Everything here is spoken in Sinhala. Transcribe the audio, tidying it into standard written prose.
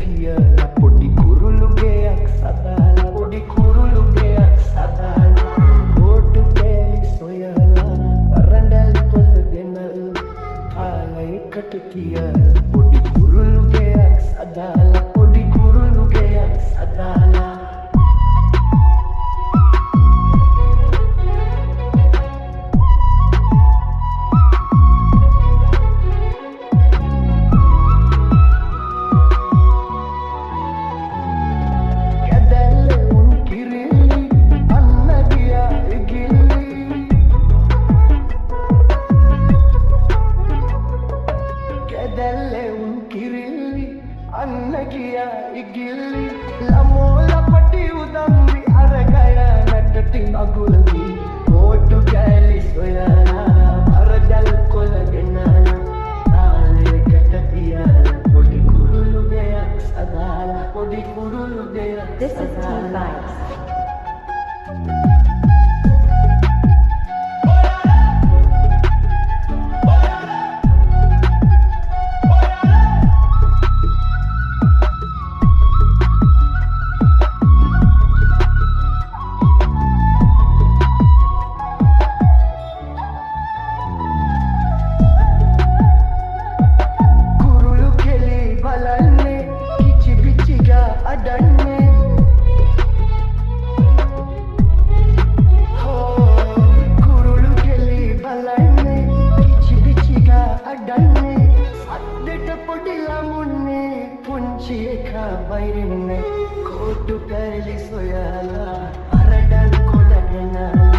තියලා පොඩි කුරුළු ගෙයක් සදාලා පොඩි කුරුළු ගෙයක් සදාලා ඕටු කෑලි සොයලා අරඬල් කොළ ගෙනල්ලා කාලයකට තියලා පොඩි කුරුළු ගෙයක් සදාලා පොඩි කුරුළු ගෙයක් සදාලා අන්න ගියා ඉගිල්ලි ළමෝල පටි උදම්වි අරගය නැටටින් අගුලවි ඕටු කෑලි සොයලා අරජල් කොළ ගෙනල්ලා තාලයකට තියලා පොඩි කුරුළු ගෙයක් සදාලා පොඩි කුරුළු ගෙයක් This is T-Vibes. පුංචි එකා වයිරෙන්නේ කෝටු කෑලි සොයලා අරඩල් කොළ ගෙනල්ලා